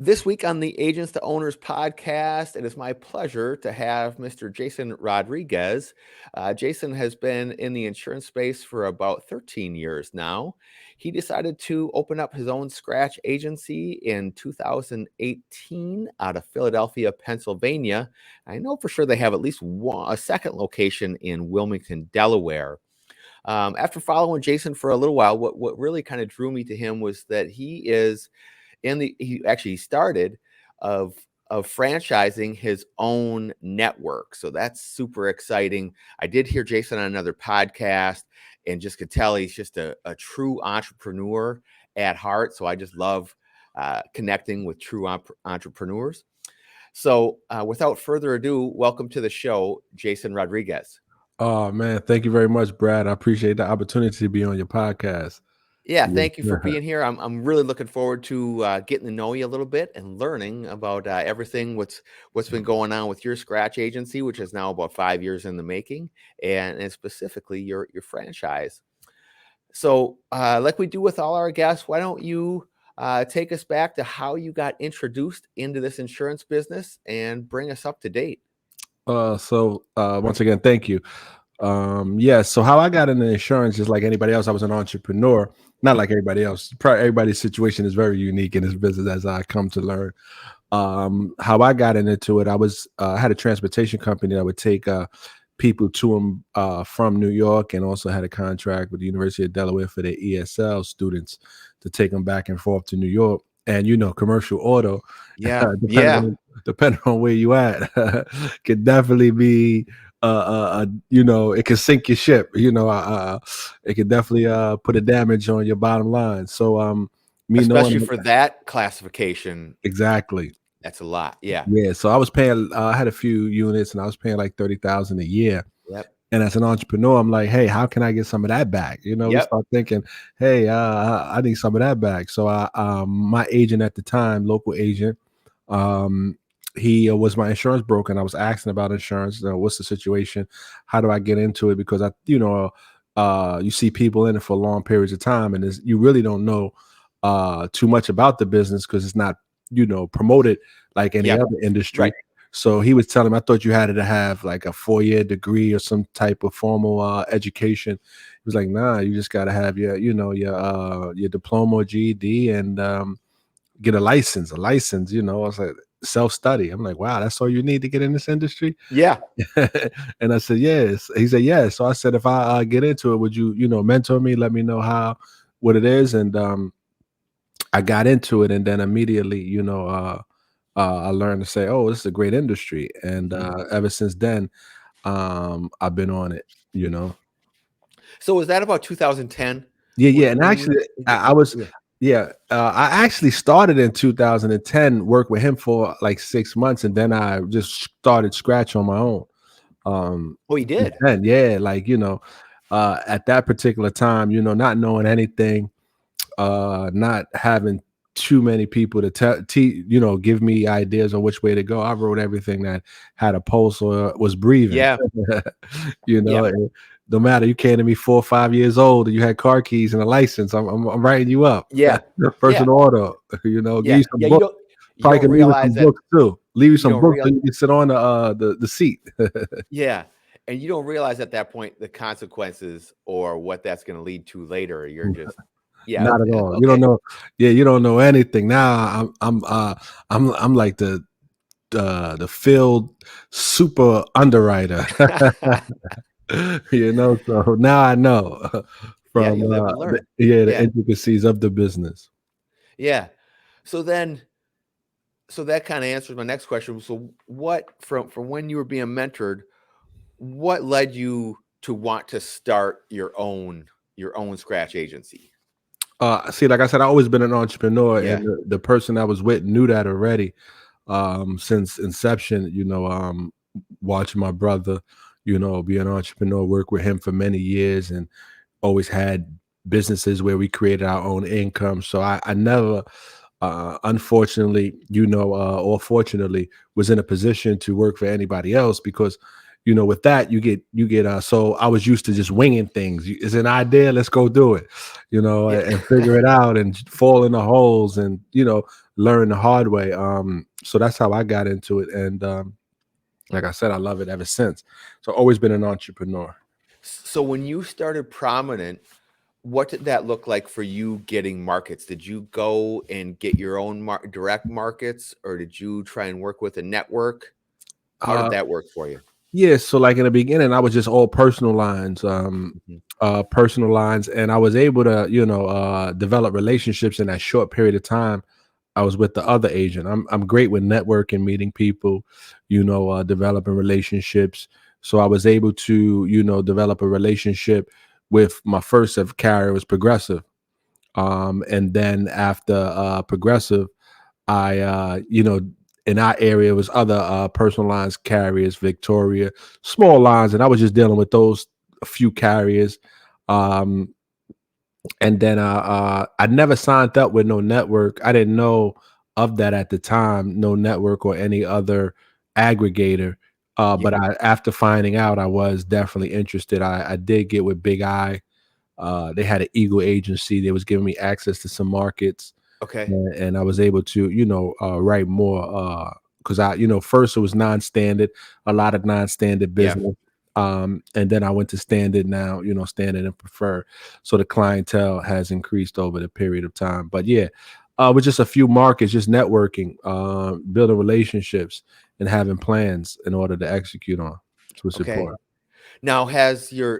This week on the Agents to Owners podcast, it is my pleasure to have Mr. Jason Rodriguez. Jason has been in the insurance space for about 13 years now. He decided to open up his own scratch agency in 2018 out of Philadelphia, Pennsylvania. I know for sure they have at least a second location in Wilmington, Delaware. After following Jason for a little while, what really kind of drew me to him was that he actually started of franchising his own network. So that's super exciting. I did hear Jason on another podcast and just could tell he's just a true entrepreneur at heart. So I just love connecting with true entrepreneurs. So without further ado, welcome to the show, Jason Rodriguez. Oh man, thank you very much, Brad. I appreciate the opportunity to be on your podcast. Yeah, thank you for being here. I'm really looking forward to getting to know you a little bit and learning about everything what's been going on with your scratch agency, which is now about 5 years in the making, and specifically your franchise. So, like we do with all our guests, why don't you take us back to how you got introduced into this insurance business and bring us up to date? Once again, thank you. So how I got into insurance, just like anybody else, I was an entrepreneur. Not like everybody else. Probably everybody's situation is very unique in this business, as I come to learn. How I got into it, I had a transportation company that would take people to and from New York, and also had a contract with the University of Delaware for their ESL students to take them back and forth to New York. And commercial auto, depending on where you at, could definitely be it can sink your ship. It could definitely put a damage on your bottom line. So especially for that classification. Exactly. That's a lot. Yeah. So I was paying, I had a few units and I was paying like $30,000 a year. Yep. And as an entrepreneur, I'm like, hey, how can I get some of that back? We start thinking, hey, I need some of that back. So my agent at the time, local agent, he was my insurance broker, and I was asking about insurance. What's the situation? How do I get into it? Because you see people in it for long periods of time, and you really don't know too much about the business because it's not promoted like any other industry. Right. So he was telling me, I thought you had to have like a 4-year degree or some type of formal education. He was like, nah, you just got to have your diploma or GED and get a license. I was like, self-study. I'm like, wow, that's all you need to get in this industry? Yeah. And I said, yes. He said, yes. So I said, if I get into it, would you, mentor me, let me know what it is? And I got into it, and then immediately, I learned to say, oh, this is a great industry. And ever since then, I've been on it, So was that about 2010? Yeah. And actually, I actually started in 2010, worked with him for like 6 months, and then I just started scratch on my own. Oh, you did? Yeah, like, at that particular time, not knowing anything, not having too many people to give me ideas on which way to go. I wrote everything that had a pulse or was breathing. Yeah. And no matter, you came to me 4 or 5 years old and you had car keys and a license, I'm writing you up. Yeah. Personal auto, give you some books. Probably can leave you some books too. Leave you some books so you can sit on the seat. Yeah. And you don't realize at that point the consequences or what that's going to lead to later. You're just not at all. Okay. You don't know. Yeah, you don't know anything. Now I'm like the field super underwriter. So now I know from the intricacies of the business. Yeah. So that kind of answers my next question. So what from when you were being mentored, what led you to want to start your own scratch agency? See, like I said, I've always been an entrepreneur, and the person I was with knew that already since inception. Watching my brother, be an entrepreneur, work with him for many years, and always had businesses where we created our own income. So I never, unfortunately, or fortunately, was in a position to work for anybody else because, with that you get so I was used to just winging things. It's an idea, let's go do it, Yeah. and figure it out and fall in the holes and learn the hard way. So that's how I got into it, and like I said, I love it ever since. So always been an entrepreneur. So when you started Prominent, what did that look like for you getting markets? Did you go and get your own direct markets, or did you try and work with a network? How did Uh, that work for you? yeah, so like in the beginning, I was just all Mhm. personal lines, and I was able to, develop relationships in that short period of time. I was with the other agent. I'm great with networking, meeting people, developing relationships. So I was able to, develop a relationship with my first of carrier was Progressive. And then after Progressive, I in our area was other personal lines carriers, Victoria, small lines, and I was just dealing with those few carriers. Um, and then I never signed up with no network. I didn't know of that at the time, no network or any other aggregator. Yeah. But after finding out, I was definitely interested. I did get with Big Eye. They had an Eagle agency. They was giving me access to some markets, Okay. and I was able to, write more. Because first it was non-standard, a lot of non-standard Yeah. business. And then I went to standard now, standard and preferred. So the clientele has increased over the period of time. But yeah, with just a few markets, just networking, building relationships, and having plans in order to execute on. It's what's Okay. important. Now, has your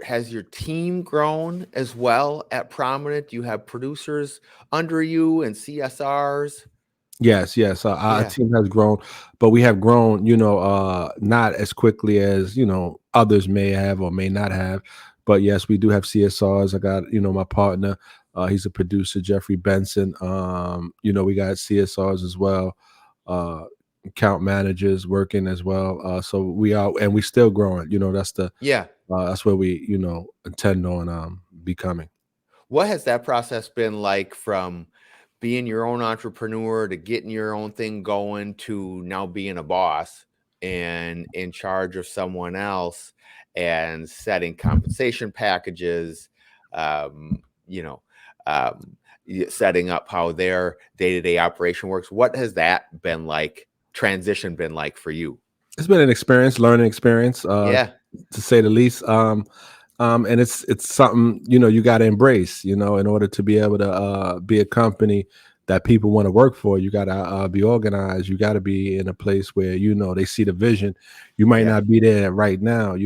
team grown as well at Prominent? Do you have producers under you and CSRs? Yes, yes. Our Yeah. team has grown, but we have grown, not as quickly as, others may have or may not have. But yes, we do have CSRs. I got, my partner, he's a producer, Jeffrey Benson. We got CSRs as well, uh, account managers working as well. So we are, and we still growing. Yeah. That's where we, intend on becoming. What has that process been like from being your own entrepreneur to getting your own thing going to now being a boss and in charge of someone else and setting compensation packages, um, you know, um, setting up how their day-to-day operation works? What has that been like, transition been like for you? It's been an experience, learning experience, Yeah. to say the least. And it's something you got to embrace. In order to be able to be a company that people want to work for, you got to be organized. You got to be in a place where they see the vision. You might Yeah. not be there right now,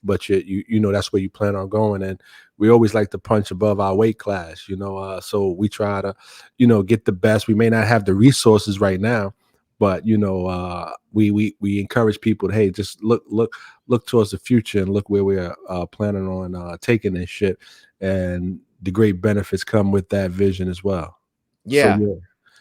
but that's where you plan on going. And we always like to punch above our weight class. So we try to get the best. We may not have the resources right now, but we encourage people to, hey, just look towards the future and look where we're planning on taking this shit, and the great benefits come with that vision as well. So Yeah. yeah,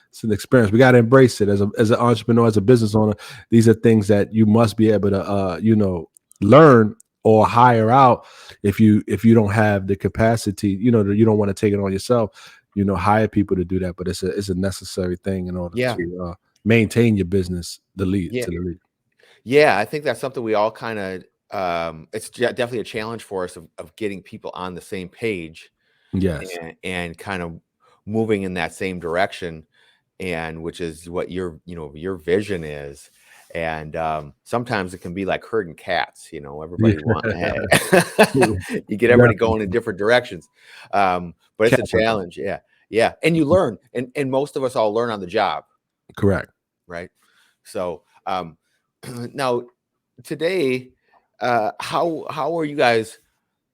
it's an experience. We got to embrace it as an entrepreneur, as a business owner. These are things that you must be able to learn or hire out. If you don't have the capacity, you don't want to take it on yourself, hire people to do that. But it's a necessary thing in order Yeah. to maintain your business, Yeah. to the lead. Yeah, I think that's something we all kinda, it's definitely a challenge for us of getting people on the same page Yes. and kind of moving in that same direction, and which is what your vision is. And, sometimes it can be like herding cats, Yeah. everybody want hey, Yeah, you get everybody definitely. going in different directions. But it's a Capital. challenge, yeah, yeah, and you learn, and most of us all learn on the job, Correct. right? So, now today, how are you guys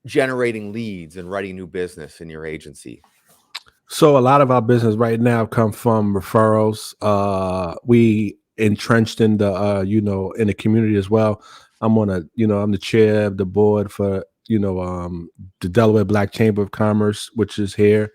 generating leads and writing new business in your agency? So a lot of our business right now come from referrals. We entrenched in the in the community as well. I'm the chair of the board for the Delaware Black Chamber of Commerce, which is here.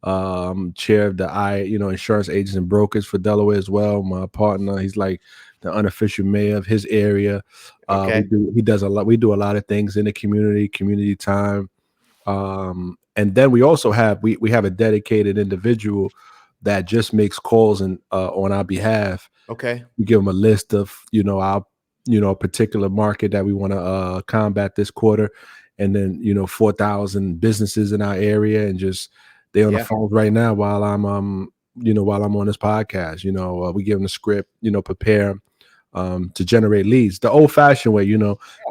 Chair of the insurance agents and brokers for Delaware as well. My partner, he's like the unofficial mayor of his area. Okay, He does a lot. We do a lot of things in the community time. And then we also we have a dedicated individual that just makes calls and on our behalf. okay, We give them a list of our a particular market that we want to combat this quarter, and then 4,000 businesses in our area, and just they on the Yeah. phones right now while I'm while I'm on this podcast. We give them the script, prepare to generate leads the old fashioned way.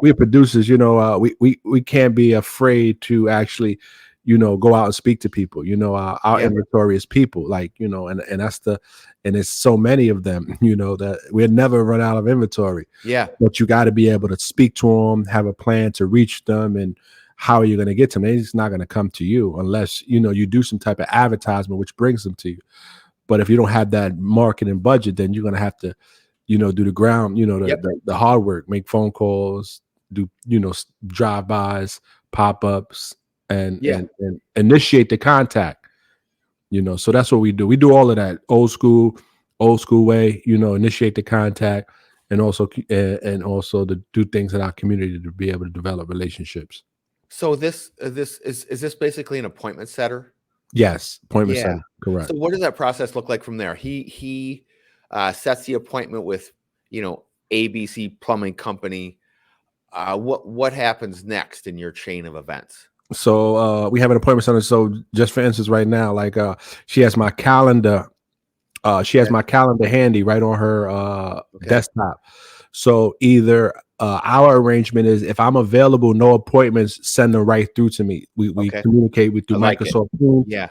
We are producers, we can't be afraid to actually, go out and speak to people. Our Yeah. inventory is people, like, and that's and it's so many of them, that we'll never run out of inventory. Yeah. But you got to be able to speak to them, have a plan to reach them, and how are you going to get to them? They're just not going to come to you unless, you do some type of advertisement, which brings them to you. But if you don't have that marketing budget, then you're going to have to, do the ground, Yep. the hard work, make phone calls, do, drive-bys, pop-ups, and, Yeah. and initiate the contact, so that's what we do. We do all of that old school way, initiate the contact, and also to do things in our community to be able to develop relationships. So this is this basically an appointment setter? Yes, appointment Yeah. setting, correct. So what does that process look like from there? He sets the appointment with, ABC Plumbing Company. What happens next in your chain of events? So we have an appointment center. So just for instance, right now, like she has my calendar. She has Okay. my calendar handy right on her Okay. desktop. So either our arrangement is if I'm available, no appointments, send them right through to me. We Okay. communicate I through like it. Microsoft Teams. Yeah.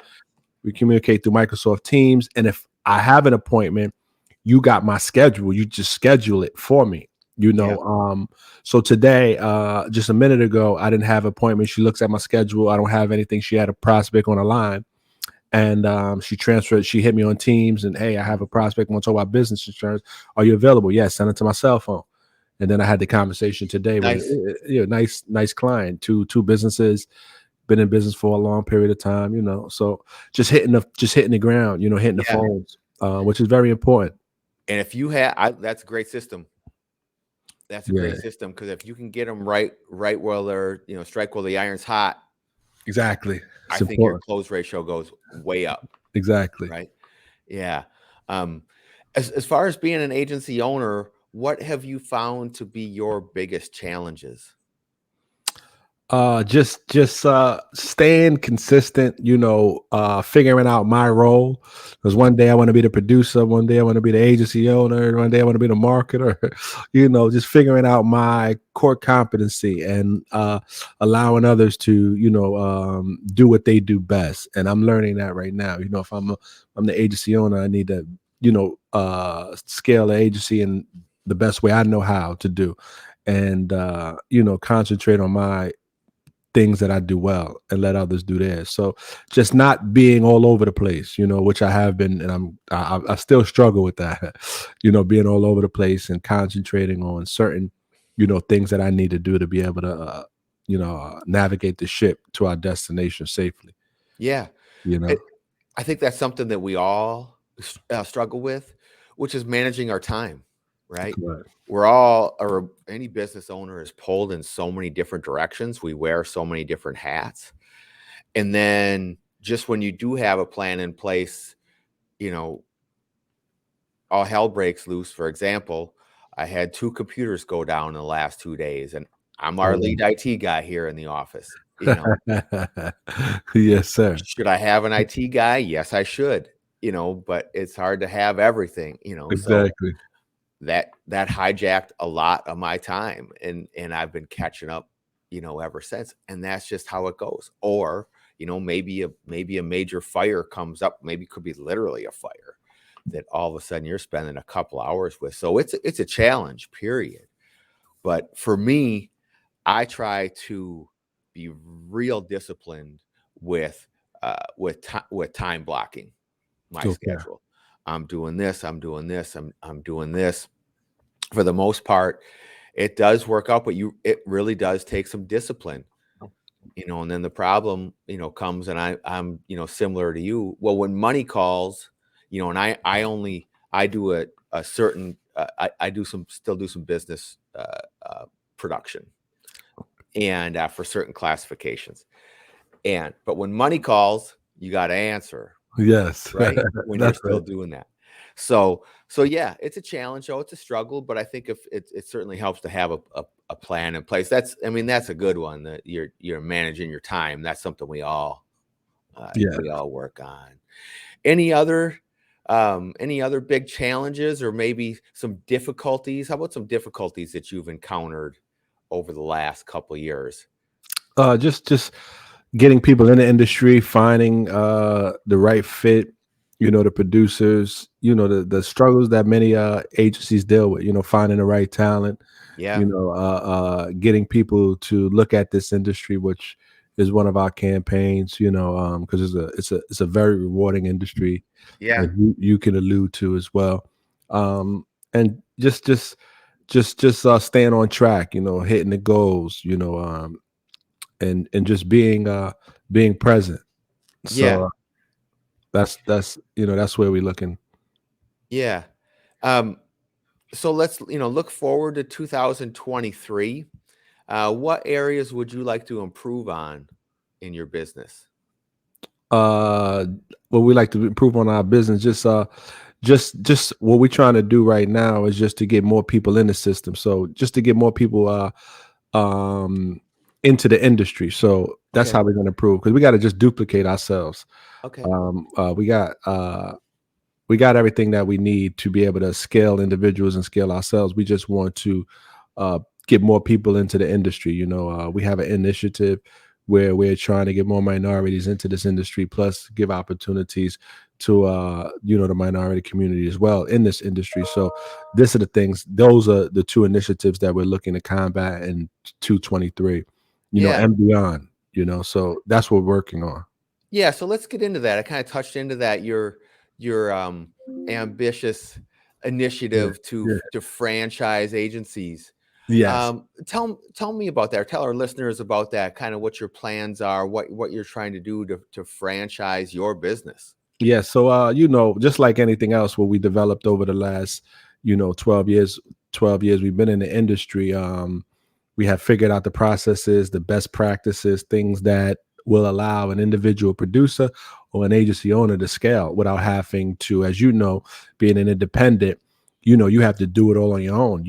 We communicate through Microsoft Teams. And if I have an appointment, you got my schedule. You just schedule it for me. Yeah. So today, just a minute ago, I didn't have an appointment. She looks at my schedule. I don't have anything. She had a prospect on the line. And she hit me on Teams and, hey, I have a prospect. I want to talk about business insurance. Are you available? Yes, send it to my cell phone. And then I had the conversation today with Nice. nice client, two businesses, been in business for a long period of time, So just hitting the ground, hitting the Yeah. phones, which is very important. And if you have, that's a great system. That's a Yeah, great system because if you can get them right while they're, strike while the iron's hot, exactly. I It's think your important. close ratio goes way up, Exactly. right? Yeah. Um, as far as being an agency owner, what have you found to be your biggest challenges? Just staying consistent, figuring out my role. Because one day I want to be the producer, one day I want to be the agency owner, one day I want to be the marketer, just figuring out my core competency and allowing others to, do what they do best. And I'm learning that right now. If I'm the agency owner, I need to, scale the agency in the best way I know how to do. And concentrate on my things that I do well and let others do theirs. So just not being all over the place, which I have been, and I still struggle with that, being all over the place and concentrating on certain, things that I need to do to be able to, navigate the ship to our destination safely. Yeah. You know, It, I think that's something that we all struggle with, which is managing our time, right? Correct. We're all, or any business owner is pulled in so many different directions. We wear so many different hats. And then just when you do have a plan in place, you know, all hell breaks loose. For example, I had 2 computers go down in the last 2 days, and I'm our Oh, lead IT guy here in the office. You know, yes, sir. should I have an IT guy? Yes, I should, but it's hard to have everything, so Exactly. that hijacked a lot of my time, and I've been catching up, ever since, and that's just how it goes. Or, maybe a major fire comes up, maybe it could be literally a fire that all of a sudden you're spending a couple hours with. So it's a challenge, period. But for me, I try to be real disciplined with with time blocking my Okay. schedule. I'm doing this, I'm doing this, I'm doing this. For the most part, it does work out, but it really does take some discipline, and then the problem, comes, and I'm, similar to you. Well, when money calls, and I do a certain I do still do some business production and for certain classifications. But when money calls, you got to answer, Yes. right? When you're That's still it. doing that. So yeah, it's a challenge. Oh, it's a struggle, but I think if it certainly helps to have a plan in place. I mean, that's a good one that you're managing your time. That's something Yeah. we all work on. Any other any other big challenges or maybe some difficulties? How about some difficulties that you've encountered over the last couple of years? Just getting people in the industry, finding the right fit, the producers, the struggles that many agencies deal with, finding the right talent, Yeah. getting people to look at this industry, which is one of our campaigns, because it's a very rewarding industry, Yeah. as you can allude to as well. And just staying on track, hitting the goals, and just being present. Yeah. So that's where we're looking. Yeah. Um, so let's, look forward to 2023. What areas would you like to improve on in your business? Uh, what we like to improve on our business, just what we're trying to do right now is just to get more people in the system. So just to get more people um into the industry. So that's Okay. how we're going to improve, because we got to just duplicate ourselves. Okay. We got everything that we need to be able to scale individuals and scale ourselves. We just want to uh, get more people into the industry. We have an initiative where we're trying to get more minorities into this industry, plus give opportunities to the minority community as well in this industry. So those are the two initiatives that we're looking to combat in 223, Yeah. and beyond. So that's what we're working on. Yeah, so let's get into that. I kind of touched into that your ambitious Yeah, initiative yeah. to franchise agencies. Yes. Tell me about that. Tell our listeners about that. Kind of what your plans are, what you're trying to do to franchise your business. Yeah, so just like anything else, what we developed over the last, 12 years we've been in the industry, we have figured out the processes, the best practices, things that will allow an individual producer or an agency owner to scale without having to, as being an independent, you have to do it all on your own.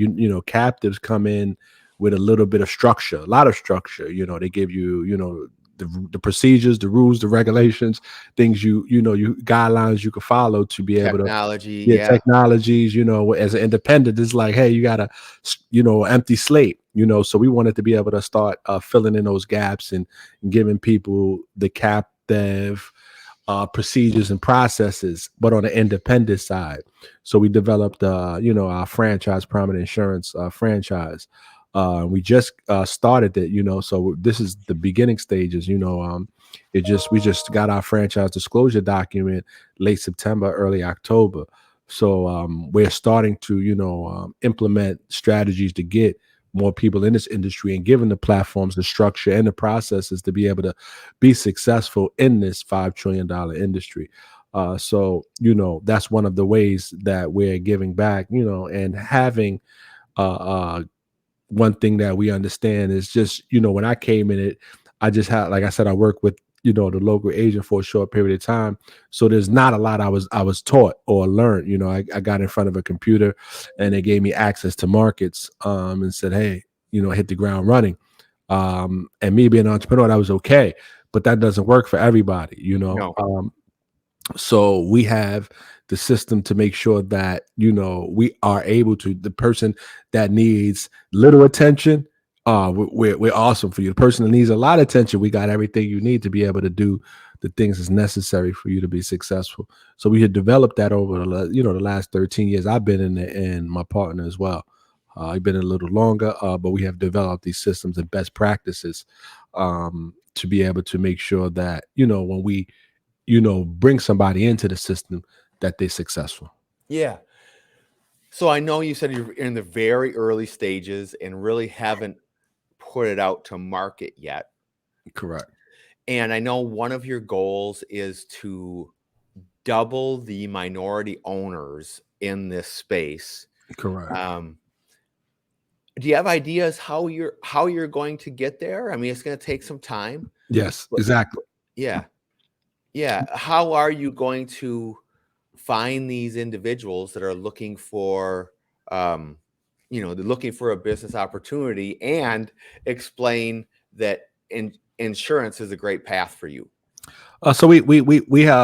Captives come in with a little bit of structure, a lot of structure. They give you, the procedures, the rules, the regulations, things you guidelines you can follow to be able to. Technology, Yeah, yeah. technologies, as an independent, it's like, hey, you got a empty slate, so we wanted to be able to start filling in those gaps and giving people the captive procedures and processes, but on the independent side. So we developed, our franchise, Prominent Insurance franchise. We just started it, so this is the beginning stages. We just got our franchise disclosure document late September, early October. So we're starting to, implement strategies to get more people in this industry and given the platforms, the structure, and the processes to be able to be successful in this $5 trillion industry. So that's one of the ways that we're giving back, and having uh, uh, one thing that we understand is just, when I came in it, I just had, like I said, I worked with, the local agent for a short period of time. So there's not a lot I was taught or learned. I got in front of a computer and they gave me access to markets, and said, hey, hit the ground running. And me being an entrepreneur, that was okay. But that doesn't work for everybody. No. So we have the system to make sure that we are able to, the person that needs little attention, we're awesome for you. The person that needs a lot of attention, we got everything you need to be able to do the things that's necessary for you to be successful. So we had developed that over the last 13 years. I've been in it, and my partner as well. I've been a little longer, but we have developed these systems and best practices, to be able to make sure that when we bring somebody into the system, that they're successful. Yeah. So I know you said you're in the very early stages and really haven't put it out to market yet. Correct. And I know one of your goals is to double the minority owners in this space. Correct. Um, do you have ideas how you're going to get there? I mean, it's going to take some time, Yes, but exactly. yeah, yeah. How are you going to find these individuals that are looking for, um, they're looking for a business opportunity, and explain that insurance is a great path for you. So we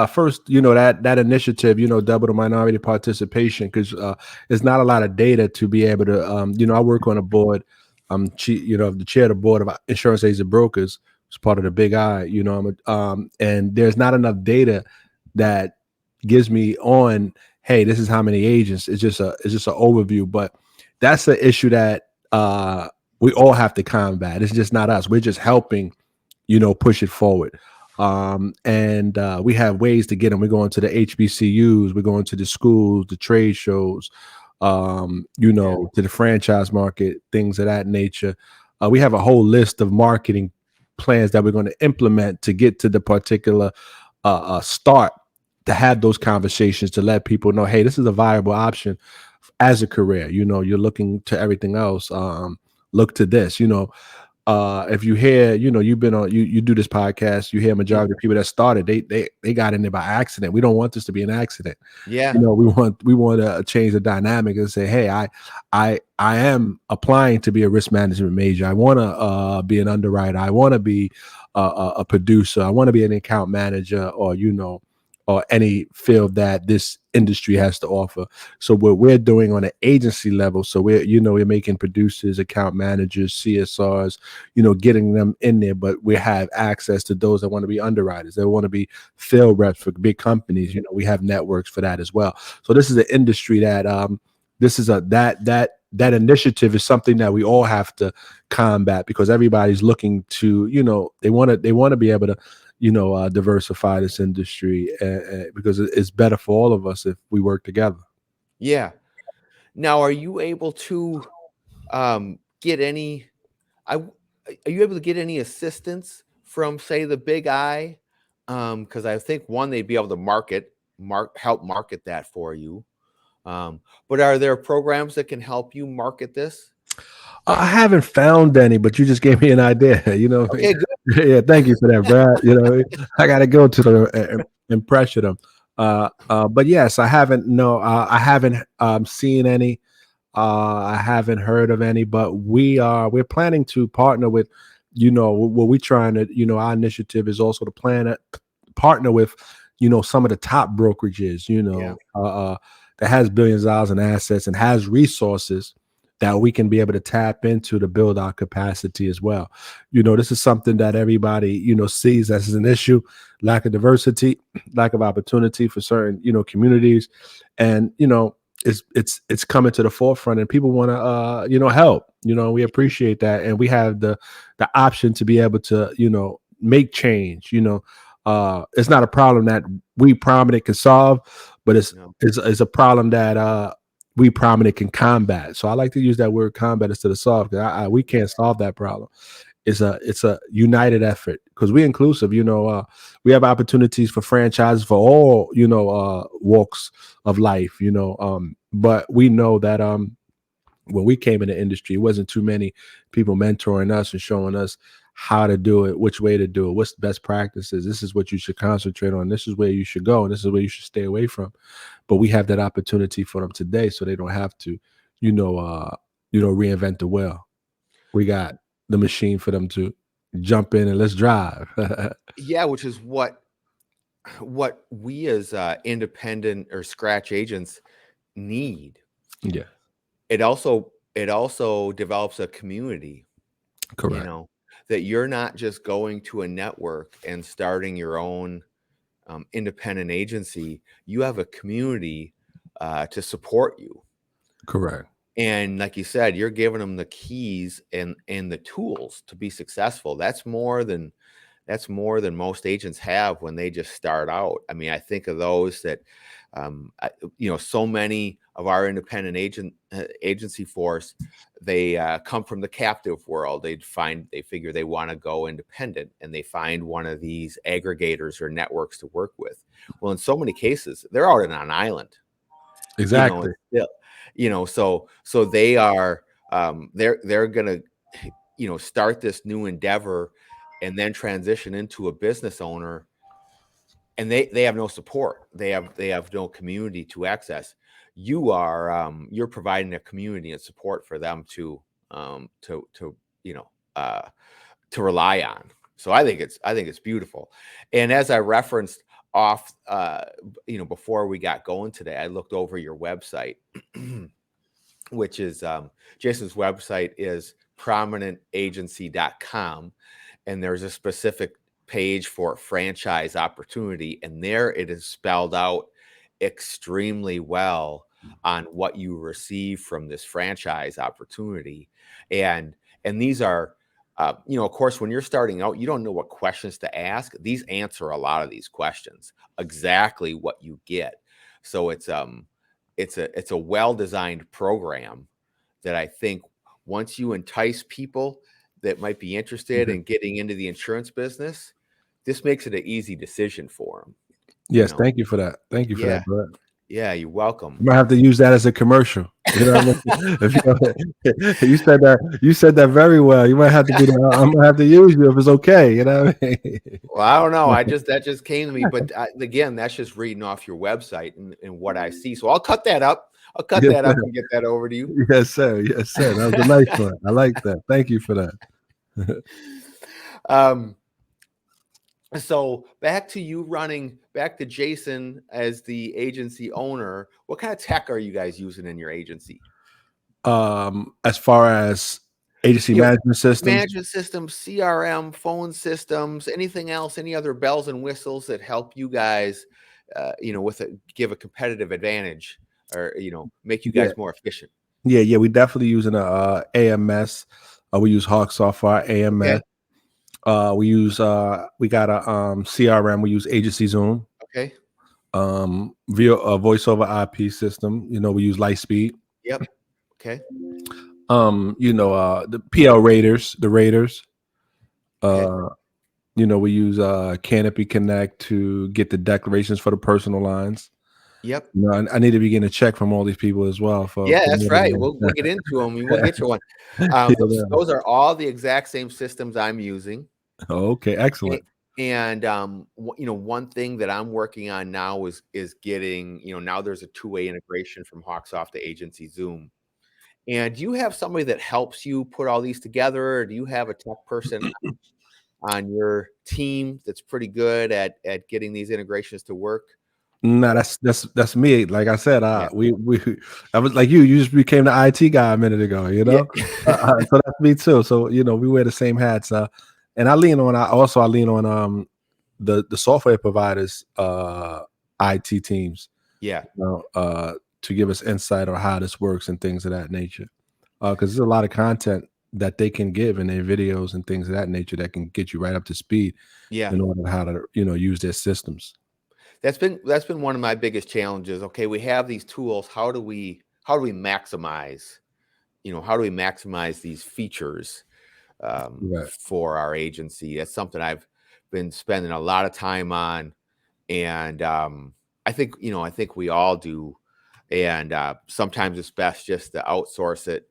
first, that initiative, double the minority participation, because there's not a lot of data to be able to, I work on a board, the chair of the board of insurance agents and brokers. It's part of the Big I, and there's not enough data that gives me on, hey, this is how many agents. It's just an overview, but that's the issue that we all have to combat. It's just not us. We're just helping, push it forward. And we have ways to get them. We're going to the HBCUs, we're going to the schools, the trade shows, Yeah. to the franchise market, things of that nature. We have a whole list of marketing plans that we're going to implement to get to the particular start, to have those conversations, to let people know, hey, this is a viable option as a career. You're looking to everything else. Look to this. If you hear, you've been on, you do this podcast, you hear Mm. majority of people that started, they got in there by accident. We don't want this to be an accident. Yeah. We want to change the dynamic and say, hey, I am applying to be a risk management major. I want to be an underwriter. I want to be a producer. I want to be an account manager, or any field that this industry has to offer. So what we're doing on an agency level, so we're making producers, account managers, CSRs, getting them in there, but we have access to those that want to be underwriters, they want to be field reps for big companies. We have networks for that as well. So this is an industry that this is a that initiative is something that we all have to combat, because everybody's looking to, they want to be able to, diversify this industry, because it's better for all of us if we work together. Yeah. Now, are you able to get any? I w- are you able to get any assistance from, say, the Big I? Because I think one, they'd be able to help market that for you. But are there programs that can help you market this? I haven't found any, but you just gave me an idea. Okay, good. Yeah, thank you for that, Brad. I got to go to the impression them. But yes, I haven't. No, I haven't seen any. I haven't heard of any, but we're planning to partner with, what we trying to, our initiative is also to partner with, some of the top brokerages, Yeah. that has billions of dollars in assets and has resources that we can be able to tap into to build our capacity as well. This is something that everybody, sees as an issue: lack of diversity, lack of opportunity for certain, communities. And, it's coming to the forefront, and people want to help. We appreciate that, and we have the option to be able to, make change. It's not a problem that we prominent can solve, but it's No. it's, it's a problem that we prominent can combat. So I like to use that word combat instead of solve, because we can't solve that problem. It's a united effort, because we're inclusive. We have opportunities for franchises for all, walks of life. But we know that when we came in the industry, it wasn't too many people mentoring us and showing us how to do it, which way to do it, what's the best practices. This is what you should concentrate on. This is where you should go, and this is where you should stay away from. But we have that opportunity for them today, so they don't have to, you know, uh, reinvent the wheel. We got the machine for them to jump in and let's drive. Yeah, which is what we as independent or scratch agents need. Yeah, It also develops a community, you correct, know, that you're not just going to a network and starting your own independent agency. You have a community to support you. correct, And like you said, you're giving them the keys and the tools to be successful. That's more than most agents have when they just start out. I mean, I think of those that, so many of our independent agency force, they come from the captive world. They figure they want to go independent, and they find one of these aggregators or networks to work with. Well, in so many cases, they're out on an island, exactly, and still, so they are, they're gonna, start this new endeavor and then transition into a business owner and they have no support. They have no community to access. You're providing a community and support for them to you know uh, to rely on. So I think it's beautiful. And as I referenced off, before we got going today, I looked over your website, which is Jason's website is prominentagency.com, and there's a specific page for franchise opportunity, and there it is spelled out extremely well on what you receive from this franchise opportunity. And these are of course, when you're starting out, you don't know what questions to ask. These answer a lot of these questions, exactly what you get. So it's a well-designed program that I think once you entice people that might be interested Mhm. in getting into the insurance business, this makes it an easy decision for them. You Yes, know, thank you for that. Thank you for yeah, that, bro. yeah, you're welcome. You might have to use that as a commercial. You know what I mean? If you said that very well. You might have to be the, I'm gonna have to use you if it's okay. You know what I mean? Well, I don't know. That just came to me, but again, that's just reading off your website and what I see. So I'll cut that up. I'll cut Yes, that sir. up and get that over to you. Yes, sir. Yes, sir. That was a nice one. I like that. Thank you for that. um, So back to Jason as the agency owner. What kind of tech are you guys using in your agency? As far as agency You know, management systems, management systems, CRM, phone systems, anything else, any other bells and whistles that help you guys, give a competitive advantage or, make you yeah, guys more efficient. yeah. We definitely using a AMS. We use Hawksoft for our AMS. Okay. We got a CRM. We use Agency Zoom. Okay. Via a voice over IP system. We use Lightspeed. Yep. Okay. The PL Raiders, the Raiders. Okay. Uh, we use Canopy Connect to get the declarations for the personal lines. Yep. I need to be getting a check from all these people as well Yeah, for that's more than right. We'll get into them. We'll get you one. yeah. Those are all the exact same systems I'm using. Okay, A- excellent. And one thing that I'm working on now is getting, now there's a two-way integration from Hawksoft to Agency Zoom. And do you have somebody that helps you put all these together, or do you have a tech person on your team that's pretty good at getting these integrations to work? No, Or that's me. Like I said, yeah, we I was like you. You just became the IT guy a minute ago. yeah, So that's me too. So we wear the same hats. And I lean on the software providers IT teams, yeah, you know, to give us insight on how this works and things of that nature. Because there's a lot of content that they can give in their videos and things of that nature that can get you right up to speed yeah. in order to how to use their systems. That's been one of my biggest challenges. Okay, we have these tools. How do we maximize these features Right. for our agency? That's something I've been spending a lot of time on, and I think we all do. And sometimes it's best just to outsource it.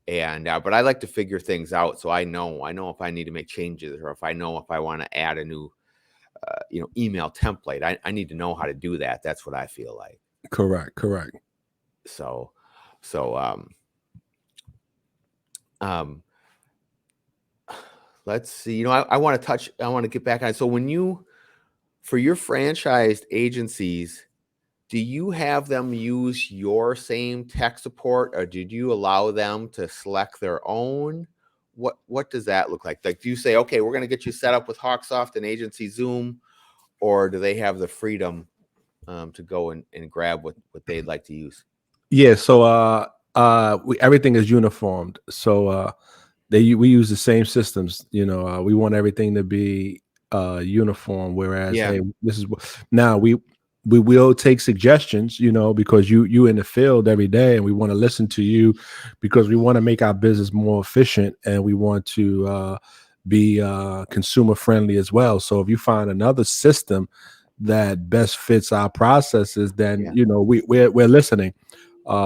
And but I like to figure things out, so I know if I need to make changes, or if I want to add a new email template. I need to know how to do that. That's what I feel like. Correct. Correct. So, so um, let's see. I want to I want to get back on. So for your franchised agencies, do you have them use your same tech support, or did you allow them to select their own? What does that look like? Like, do you say, okay, we're going to get you set up with Hawksoft and Agency Zoom, or do they have the freedom to go and grab what they'd like to use? Yeah. So everything is uniformed. So we use the same systems. We want everything to be uniform. Whereas, Yeah, hey, this is now we will take suggestions. Because you in the field every day, and we want to listen to you because we want to make our business more efficient, and we want to be consumer friendly as well. So if you find another system that best fits our processes, then yeah, we're listening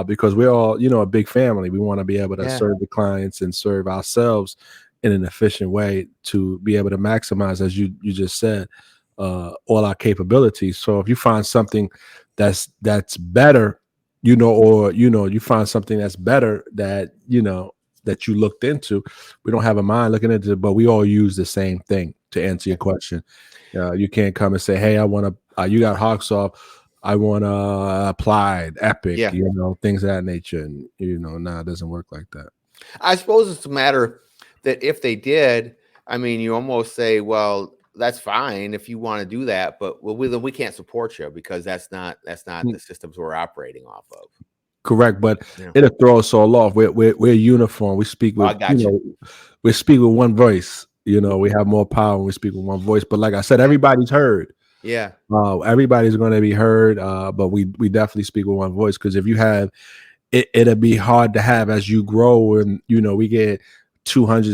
because we're all a big family. We want to be able to yeah. serve the clients and serve ourselves in an efficient way to be able to maximize, as you just said, all our capabilities. So if you find something that's better, or you find something that's better that that you looked into, we don't have a mind looking into it, but we all use the same thing to answer your question. You can't come and say, "Hey, I want to." You got Hawks off. I want to applied Epic, Yeah. things of that nature, and nah, it doesn't work like that. I suppose it's a matter that if they did, I mean, you almost say, well, that's fine if you want to do that, but well, we can't support you because that's not the systems we're operating off of. Correct, but You know, it'll throw us all off. We're uniform. We speak oh, with I got you. we speak with one voice. W- We have more power when we speak with one voice. But like I said, Yeah, everybody's heard. yeah, Everybody's going to be heard. But we definitely speak with one voice, because if you have it'll be hard to have as you grow, and we get 200.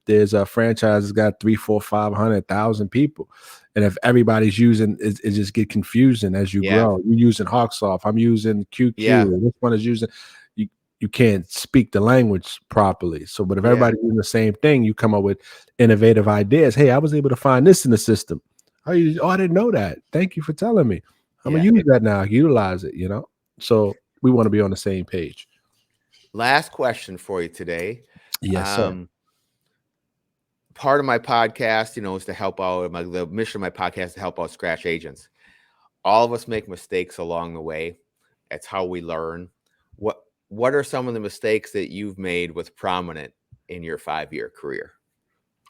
There's a franchise that's got 3, 4, 500,000 people, and if everybody's using it just get confusing as you yeah, grow. You're using Hawksoft, I'm using yeah, QQ, this one is using you. You can't speak the language properly. So, but if yeah, everybody's doing the same thing, you come up with innovative ideas. Hey, I was able to find this in the system. Oh, I didn't know that. Thank you for telling me. I'm gonna yeah. use that now. Utilize it. So we want to be on the same page. Last question for you today. Yes, sir. Um, Part of my podcast, is to help out. The mission of my podcast is to help out scratch agents. All of us make mistakes along the way. That's how we learn. What What are some of the mistakes that you've made with Prominent in your 5-year career?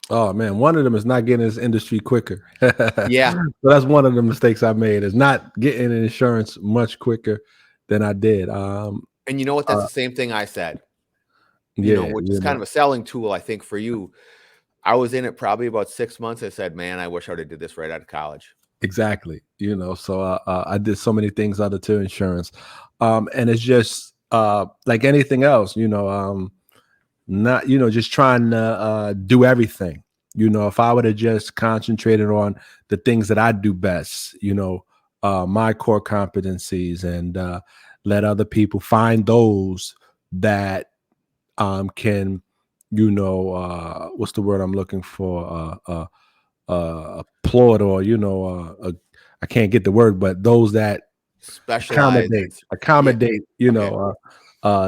Oh man, one of them is not getting this industry quicker. Yeah, So that's one of the mistakes I made, is not getting insurance much quicker than I did. and you know what? That's Uh, the same thing I said. yeah, Which is kind of a selling tool, I think, for you. I was in it probably about 6 months. I said, "Man, I wish I would have did this right out of college." exactly. So I did so many things other to insurance, and it's just like anything else. Not just trying to do everything. If I would have just concentrated on the things that I do best, my core competencies, and let other people find those that can what's the word I'm looking for, applaud, or I can't get the word, but those that Specialize. accommodate, Yeah. accommodate, Okay.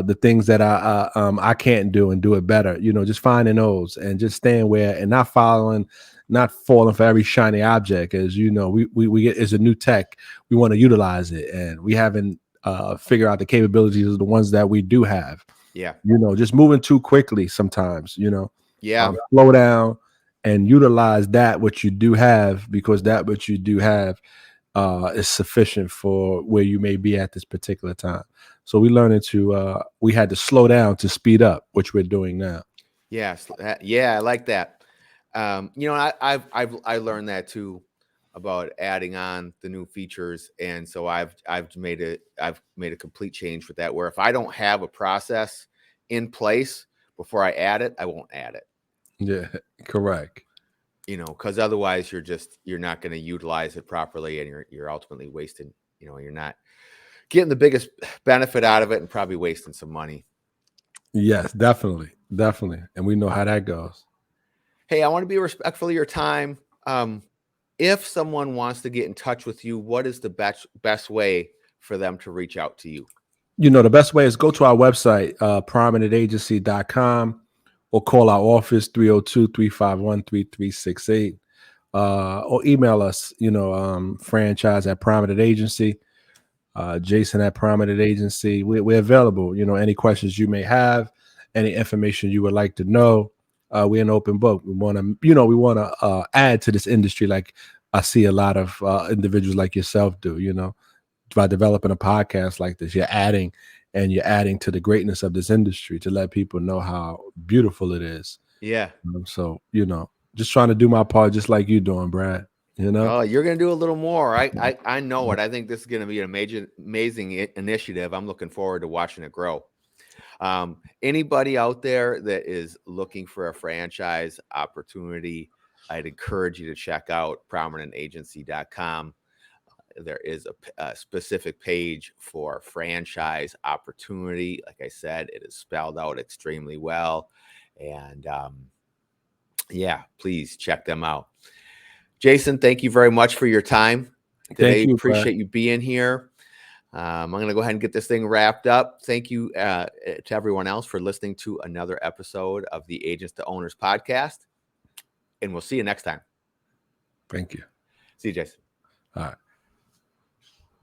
the things that I can't do, and do it better. Just finding those, and just staying where, and not falling for every shiny object. As we get, as a new tech, we want to utilize it, and we haven't figured out the capabilities of the ones that we do have. Yeah. Just moving too quickly sometimes. Yeah. Slow down and utilize that what you do have, because that what you do have is sufficient for where you may be at this particular time. So we had to slow down to speed up, which we're doing now. Yes. Yeah. I like that. I learned that too about adding on the new features, and so I've made a complete change with that. Where if I don't have a process in place before I add it, I won't add it. Yeah, correct. Because otherwise you're not going to utilize it properly, and you're ultimately wasting. You're not getting the biggest benefit out of it, and probably wasting some money. Yes, definitely, definitely, and we know how that goes. Hey, I want to be respectful of your time. If someone wants to get in touch with you, what is the best way for them to reach out to you? The best way is go to our website, prominentagency.com, or call our office 302-351-3368, or email us, franchise at Prominent Agency, Jason at Prominent Agency. We're available. Any questions you may have, any information you would like to know, we're an open book. We want to add to this industry, like I see a lot of individuals like yourself do. By developing a podcast like this, you're adding to the greatness of this industry, to let people know how beautiful it is. Yeah. So, just trying to do my part, just like you doing, Brad. You know, Oh, you're going to do a little more. I know it. I think this is going to be an amazing initiative. I'm looking forward to watching it grow. Anybody out there that is looking for a franchise opportunity, I'd encourage you to check out prominentagency.com. There is a specific page for franchise opportunity. Like I said, it is spelled out extremely well. And yeah, please check them out. Jason, thank you very much for your time today. Thank you, Brad. Appreciate you being here. I'm going to go ahead and get this thing wrapped up. Thank you to everyone else for listening to another episode of the Agents to Owners podcast. And we'll see you next time. Thank you. See you, Jason. All right.